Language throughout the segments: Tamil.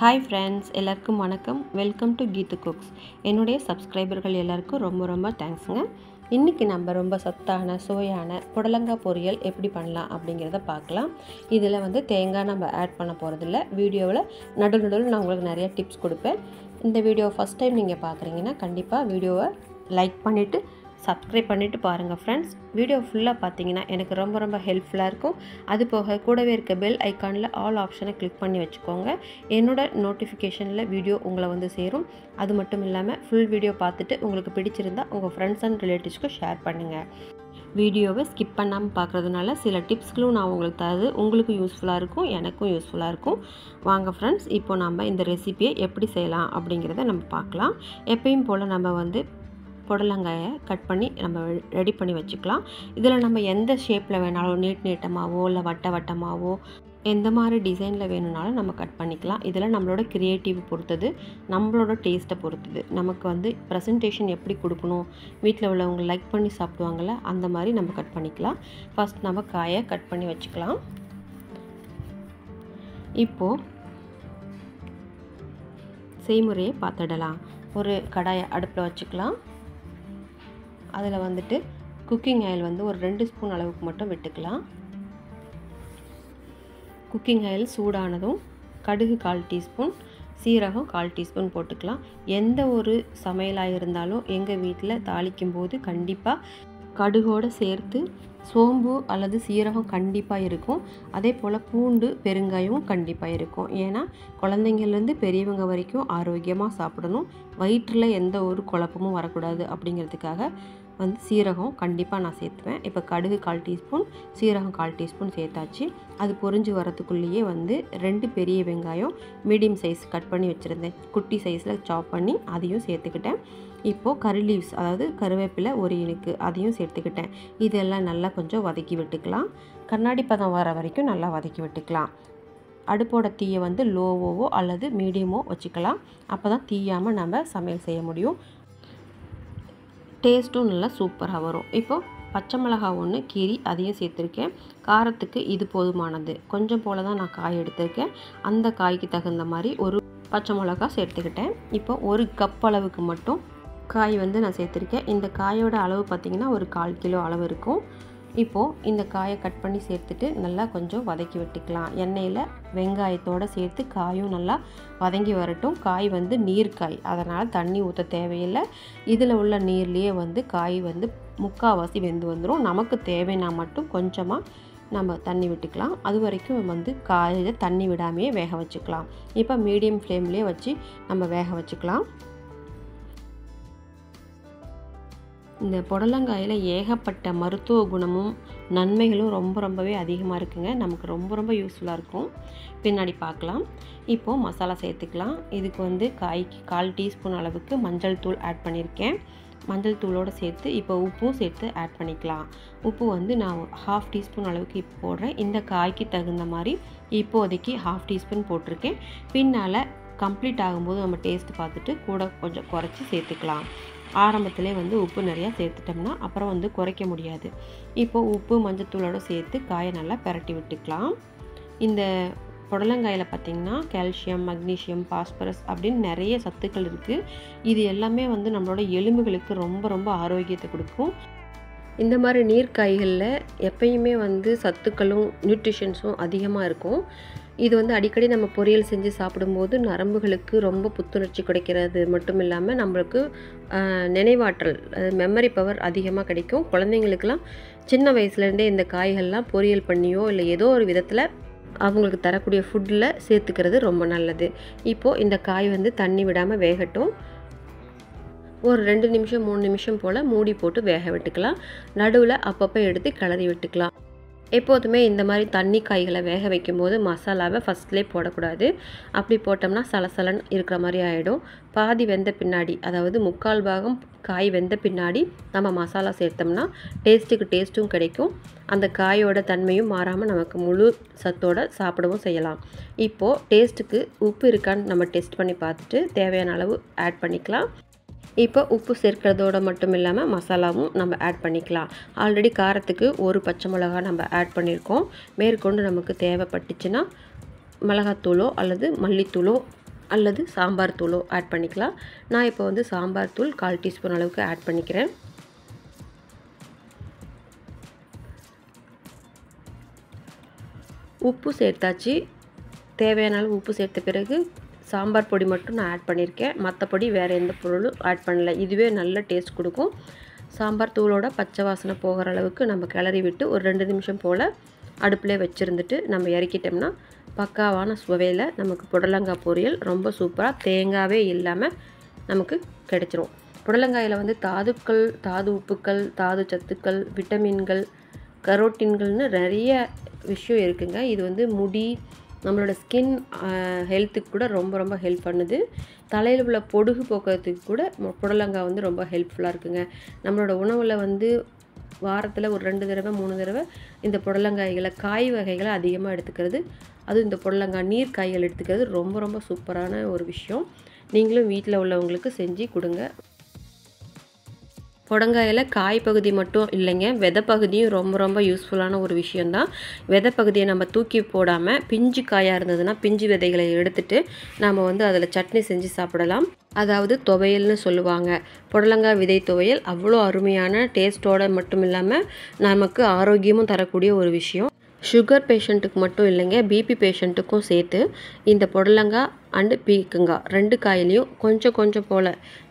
ஹாய் ஃப்ரெண்ட்ஸ், எல்லாருக்கும் வணக்கம். Welcome to Geethu cooks. என்னுடைய சப்ஸ்கிரைபர்கள் எல்லாருக்கும் ரொம்ப தேங்க்ஸுங்க. இன்றைக்கி நம்ம ரொம்ப சத்தான சுவையான புடலங்காய் பொரியல் எப்படி பண்ணலாம் அப்படிங்கிறத பார்க்கலாம். இதில் தேங்காய் நம்ம ஆட் பண்ண போகிறதில்ல. வீடியோவில் நடுவில் நான் உங்களுக்கு நிறைய டிப்ஸ் கொடுப்பேன். இந்த வீடியோ ஃபஸ்ட் டைம் நீங்கள் பார்க்குறீங்கன்னா கண்டிப்பாக வீடியோவை லைக் பண்ணிவிட்டு சப்ஸ்கிரைப் பண்ணிவிட்டு பாருங்கள் ஃப்ரெண்ட்ஸ். வீடியோ ஃபுல்லாக பார்த்தீங்கன்னா எனக்கு ரொம்ப ஹெல்ப்ஃபுல்லாக இருக்கும். அது போக கூடவே இருக்க பெல் ஐக்கானில் ஆல் ஆப்ஷனை கிளிக் பண்ணி வச்சுக்கோங்க. என்னோடய நோட்டிஃபிகேஷனில் வீடியோ உங்களை சேரும். அது மட்டும் இல்லாமல் ஃபுல் வீடியோ பார்த்துட்டு உங்களுக்கு பிடிச்சிருந்தால் உங்கள் ஃப்ரெண்ட்ஸ் அண்ட் ரிலேட்டிவ்ஸ்க்கு ஷேர் பண்ணுங்கள். வீடியோவை ஸ்கிப் பண்ணாமல் பார்க்குறதுனால சில டிப்ஸ்களும் நான் உங்களுக்கு தருது. உங்களுக்கும் யூஸ்ஃபுல்லாக இருக்கும், எனக்கும் யூஸ்ஃபுல்லாக இருக்கும். வாங்க ஃப்ரெண்ட்ஸ், இப்போ நம்ம இந்த ரெசிபியை எப்படி செய்யலாம் அப்படிங்கிறத நம்ம பார்க்கலாம். எப்பயும் போல் நம்ம புடலங்காயை கட் பண்ணி நம்ம ரெடி பண்ணி வச்சுக்கலாம். இதில் நம்ம எந்த ஷேப்பில் வேணாலும் நீட்டமாகவோ இல்லை வட்டமாகவோ எந்த மாதிரி டிசைனில் வேணும்னாலும் நம்ம கட் பண்ணிக்கலாம். இதில் நம்மளோட க்ரியேட்டிவ் பொறுத்தது, நம்மளோட டேஸ்ட்டை பொறுத்தது. நமக்கு ப்ரெசன்டேஷன் எப்படி கொடுக்கணும், வீட்டில் உள்ளவங்க லைக் பண்ணி சாப்பிடுவாங்கள்ல, அந்த மாதிரி நம்ம கட் பண்ணிக்கலாம். ஃபஸ்ட் நம்ம காயை கட் பண்ணி வச்சுக்கலாம். இப்போது செய்முறையை பார்த்துடலாம். ஒரு கடாயை அடுப்பில் வச்சுக்கலாம். அதில் குக்கிங் ஆயில் ஒரு 2 ஸ்பூன் அளவுக்கு மட்டும் விட்டுக்கலாம். குக்கிங் ஆயில் சூடானதும் கடுகு 1/4 டீஸ்பூன், சீரகம் 1/4 டீஸ்பூன் போட்டுக்கலாம். எந்த ஒரு சமையலாக இருந்தாலும் எங்கள் வீட்டில் தாளிக்கும் போது கண்டிப்பாக கடுகோடு சேர்த்து சோம்பு அல்லது சீரகம் கண்டிப்பாக இருக்கும். அதே போல் பூண்டு பெருங்காயமும் கண்டிப்பாக இருக்கும். ஏன்னா குழந்தைங்கள்லேருந்து பெரியவங்க வரைக்கும் ஆரோக்கியமாக சாப்பிடணும், வயிற்றில் எந்த ஒரு குழப்பமும் வரக்கூடாது அப்படிங்கிறதுக்காக சீரகம் கண்டிப்பாக நான் சேர்த்துவேன். இப்போ கடுகு 1/4 டீஸ்பூன், சீரகம் 1/4 டீஸ்பூன் சேர்த்தாச்சு. அது பொரிஞ்சு வரத்துக்குள்ளேயே 2 பெரிய வெங்காயம் மீடியம் சைஸ் கட் பண்ணி வச்சுருந்தேன், குட்டி சைஸில் சாப் பண்ணி அதையும் சேர்த்துக்கிட்டேன். இப்போது கறி லீவ்ஸ், அதாவது கருவேப்பிலை ஒரு இனுக்கு, அதையும் சேர்த்துக்கிட்டேன். இதெல்லாம் நல்லா கொஞ்சம் வதக்கி விட்டுக்கலாம். கண்ணாடி பதம் வர வரைக்கும் நல்லா வதக்கி விட்டுக்கலாம். அடுப்போட தீயை லோவோவோ அல்லது மீடியமோ வச்சுக்கலாம். அப்போ தான் தீயாமல் நம்ம சமையல் செய்ய முடியும். டேஸ்ட்டும் நல்லா சூப்பராக வரும். இப்போது பச்சை மிளகாய் 1 கீரி அதையும் சேர்த்துருக்கேன். காரத்துக்கு இது போதுமானது. கொஞ்சம் போல் தான் நான் காய் எடுத்திருக்கேன். அந்த காய்க்கு தகுந்த மாதிரி ஒரு பச்சை மிளகாய் சேர்த்துக்கிட்டேன். இப்போ 1 கப் அளவுக்கு மட்டும் காய் நான் சேர்த்துருக்கேன். இந்த காயோட அளவு பார்த்திங்கன்னா ஒரு 1/4 கிலோ அளவு இருக்கும். இப்போது இந்த காயை கட் பண்ணி சேர்த்துட்டு நல்லா கொஞ்சம் வதக்கி விட்டுக்கலாம். எண்ணெயில் வெங்காயத்தோடு சேர்த்து காயும் நல்லா வதங்கி வரட்டும். காய் நீர்க்காய், அதனால் தண்ணி ஊற்ற தேவையில்லை. இதில் உள்ள நீர்லேயே காய் முக்கால்வாசி வெந்து வந்துடும். நமக்கு தேவைன்னா மட்டும் கொஞ்சமாக நம்ம தண்ணி விட்டுக்கலாம். அது வரைக்கும் காயில் தண்ணி விடாமையே வேக வச்சுக்கலாம். இப்போ மீடியம் ஃப்ளேம்லேயே வச்சு நம்ம வேக வச்சுக்கலாம். இந்த புடலங்காயில் ஏகப்பட்ட மருத்துவ குணமும் நன்மைகளும் ரொம்பவே அதிகமாக இருக்குங்க. நமக்கு ரொம்ப யூஸ்ஃபுல்லாக இருக்கும். பின்னாடி பார்க்கலாம். இப்போது மசாலா சேர்த்துக்கலாம். இதுக்கு காய்க்கு 1/4 டீஸ்பூன் அளவுக்கு மஞ்சள் தூள் ஆட் பண்ணியிருக்கேன். மஞ்சள் தூளோடு சேர்த்து இப்போ உப்பும் சேர்த்து ஆட் பண்ணிக்கலாம். உப்பு நான் 1/2 டீஸ்பூன் அளவுக்கு இப்போ போடுறேன். இந்த காய்க்கு தகுந்த மாதிரி இப்போதைக்கு 1/2 டீஸ்பூன் போட்டிருக்கேன். பின்னால் கம்ப்ளீட் ஆகும்போது நம்ம டேஸ்ட் பார்த்துட்டு கூட கொஞ்சம் குறைச்சி சேர்த்துக்கலாம். ஆரம்பத்திலே உப்பு நிறையா சேர்த்துட்டோம்னா அப்புறம் குறைக்க முடியாது. இப்போது உப்பு மஞ்சத்தூளோடு சேர்த்து காயை நல்லா பிரட்டி விட்டுக்கலாம். இந்த புடலங்காயில் பார்த்திங்கன்னா கால்சியம், மக்னீசியம், பாஸ்பரஸ் அப்படின்னு நிறைய சத்துக்கள் இருக்குது. இது எல்லாமே நம்மளோட எலும்புகளுக்கு ரொம்ப ஆரோக்கியத்தை கொடுக்கும். இந்த மாதிரி நீர்க்காய்களில் எப்பயுமே சத்துக்களும் நியூட்ரிஷன்ஸும் அதிகமாக இருக்கும். இது அடிக்கடி நம்ம பொரியல் செஞ்சு சாப்பிடும்போது நரம்புகளுக்கு ரொம்ப புத்துணர்ச்சி கிடைக்கிறது மட்டும் இல்லாமல் நம்மளுக்கு நினைவாற்றல், மெமரி பவர் அதிகமாக கிடைக்கும். குழந்தைங்களுக்கெல்லாம் சின்ன வயசுலேருந்தே இந்த காய்கள்லாம் பொரியல் பண்ணியோ இல்லை ஏதோ ஒரு விதத்தில் அவங்களுக்கு தரக்கூடிய ஃபுட்டில் சேர்த்துக்கிறது ரொம்ப நல்லது. இப்போது இந்த காய் தண்ணி விடாமல் வேகட்டும். ஒரு 2 நிமிஷம் 3 நிமிஷம் போல் மூடி போட்டு வேக விட்டுக்கலாம். நடுவில் அப்பப்போ எடுத்து கிளறி விட்டுக்கலாம். எப்போதுமே இந்த மாதிரி தண்ணி காய்களை வேக வைக்கும்போது மசாலாவை ஃபஸ்ட்லேயே போடக்கூடாது. அப்படி போட்டோம்னா சலசலன்னு இருக்கிற மாதிரி ஆகிடும். பாதி வெந்த பின்னாடி, அதாவது 3/4 பாகம் காய் வெந்த பின்னாடி நம்ம மசாலா சேர்த்தோம்னா டேஸ்ட்டும் கிடைக்கும். அந்த காயோட தன்மையும் மாறாமல் நமக்கு முழு சத்தோடு சாப்பிடவும் செய்யலாம். இப்போது டேஸ்ட்டுக்கு உப்பு இருக்கான்னு நம்ம டெஸ்ட் பண்ணி பார்த்துட்டு தேவையான அளவு ஆட் பண்ணிக்கலாம். இப்போ உப்பு சேர்க்கிறதோடு மட்டும் இல்லாமல் மசாலாவும் நம்ம ஆட் பண்ணிக்கலாம். ஆல்ரெடி காரத்துக்கு ஒரு பச்சை மிளகா நம்ம ஆட் பண்ணியிருக்கோம். மேற்கொண்டு நமக்கு தேவைப்பட்டுச்சுன்னா மிளகாத்தூளோ அல்லது மல்லித்தூளோ அல்லது சாம்பார் தூளோ ஆட் பண்ணிக்கலாம். நான் இப்போ வந்து சாம்பார் தூள் 1/4 டீஸ்பூன் அளவுக்கு ஆட் பண்ணிக்கிறேன். உப்பு சேர்த்தாச்சு. தேவையான அளவு உப்பு சேர்த்த பிறகு சாம்பார் பொடி மட்டும் நான் ஆட் பண்ணியிருக்கேன். மற்றபடி வேறு எந்த பொருளும் ஆட் பண்ணல. இதுவே நல்ல டேஸ்ட் கொடுக்கும். சாம்பார் தூளோட பச்சை வாசனை போகிற அளவுக்கு நம்ம கிளறி விட்டு ஒரு 2 நிமிஷம் போல் அடுப்பில் வச்சுருந்துட்டு நம்ம இறக்கிட்டோம்னா பக்காவான சுவையில் நமக்கு புடலங்காய் பொரியல் ரொம்ப சூப்பராக தேங்காவே இல்லாமல் நமக்கு கிடைச்சிரும். புடலங்காயில் வந்து தாதுக்கள், தாது உப்புக்கள், தாது சத்துக்கள், விட்டமின்கள், கரோட்டின்கள்னு நிறைய விஷயம் இருக்குங்க. இது வந்து முடி, நம்மளோட ஸ்கின் ஹெல்த்துக்கு கூட ரொம்ப ஹெல்ப் பண்ணுது. தலையில் உள்ள பொடுகு போக்குறதுக்கு கூட புடலங்காய் வந்து ரொம்ப ஹெல்ப்ஃபுல்லாக இருக்குங்க. நம்மளோட உணவில் வந்து வாரத்தில் ஒரு 2 தடவை 3 தடவை இந்த புடலங்காய்களை, காய் வகைகளை அதிகமாக எடுத்துக்கிறது, அதுவும் இந்த புடலங்காய் நீர் காய்கள் எடுத்துக்கிறது ரொம்ப சூப்பரான ஒரு விஷயம். நீங்களும் வீட்டில் உள்ளவங்களுக்கு செஞ்சு கொடுங்க. புடலங்காயில் காய் பகுதி மட்டும் இல்லைங்க, விதை பகுதியும் ரொம்ப யூஸ்ஃபுல்லான ஒரு விஷயந்தான். விதை பகுதியை நம்ம தூக்கி போடாமல் பிஞ்சு காயாக இருந்ததுன்னா பிஞ்சு விதைகளை எடுத்துட்டு நாம் வந்து அதில் சட்னி செஞ்சு சாப்பிடலாம். அதாவது துவையல்னு சொல்லுவாங்க. புடலங்காய் விதை துவையல் அவ்வளோ அருமையான டேஸ்ட்டோடு மட்டும் இல்லாமல் நமக்கு ஆரோக்கியமும் தரக்கூடிய ஒரு விஷயம். சுகர் பேஷண்ட்டுக்கு மட்டும் இல்லைங்க, பிபி பேஷண்ட்டுக்கும் சேர்த்து இந்த புடலங்காய் அண்டு பீக்கங்காய் 2 காயிலையும் கொஞ்சம் போல்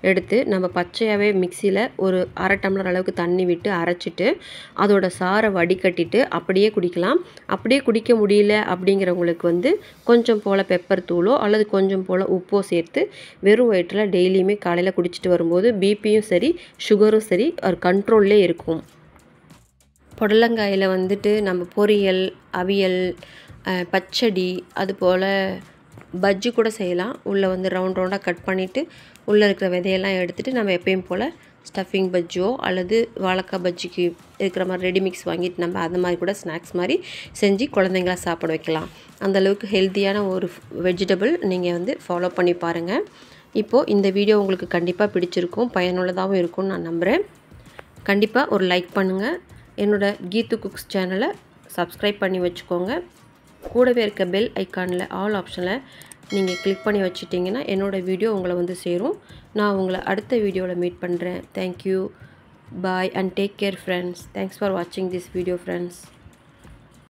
எடுத்து நம்ம பச்சையாகவே மிக்சியில் ஒரு 1/2 டம்ளர் அளவுக்கு தண்ணி விட்டு அரைச்சிட்டு அதோட சாரை வடிகட்டிட்டு அப்படியே குடிக்கலாம். அப்படியே குடிக்க முடியல அப்படிங்கிறவங்களுக்கு வந்து கொஞ்சம் போல் பெப்பர் தூளோ அல்லது கொஞ்சம் போல் உப்போ சேர்த்து வெறும் வயிற்றில் டெய்லியுமே காலையில் குடிச்சிட்டு வரும்போது பிபியும் சரி சுகரும் சரி ஒரு கண்ட்ரோல்லே இருக்கும். புடலங்காயில் வந்துட்டு நம்ம பொரியல், அவியல், பச்சடி, அதுபோல் பஜ்ஜி கூட செய்யலாம். உள்ளே வந்து ரவுண்டாக கட் பண்ணிவிட்டு உள்ளே இருக்கிற விதையெல்லாம் எடுத்துகிட்டு நம்ம எப்பயும் போல் ஸ்டஃபிங் பஜ்ஜியோ அல்லது வாழைக்காய் பஜ்ஜிக்கு இருக்கிற மாதிரி ரெடி மிக்ஸ் வாங்கிட்டு நம்ம அந்த மாதிரி கூட ஸ்நாக்ஸ் மாதிரி செஞ்சு குழந்தைங்களா சாப்பிட வைக்கலாம். அந்தளவுக்கு ஹெல்த்தியான ஒரு வெஜிடபிள் நீங்கள் வந்து ஃபாலோ பண்ணி பாருங்கள். இப்போது இந்த வீடியோ உங்களுக்கு கண்டிப்பாக பிடிச்சிருக்கும், பயனுள்ளதாகவும் இருக்கும்னு நான் நம்புகிறேன். கண்டிப்பாக ஒரு லைக் பண்ணுங்கள். என்னோட கீத்து குக்ஸ் சேனலை சப்ஸ்கிரைப் பண்ணி வச்சுக்கோங்க. கூடவே இருக்க பெல் ஐக்கானில் ஆல் ஆப்ஷனில் நீங்கள் கிளிக் பண்ணி வச்சுட்டிங்கன்னா என்னோடய வீடியோ உங்களை வந்து சேரும். நான் உங்களை அடுத்த வீடியோவில் மீட் பண்ணுறேன். Thank you, bye and take care friends. Thanks for வாட்சிங் திஸ் வீடியோ ஃப்ரெண்ட்ஸ்.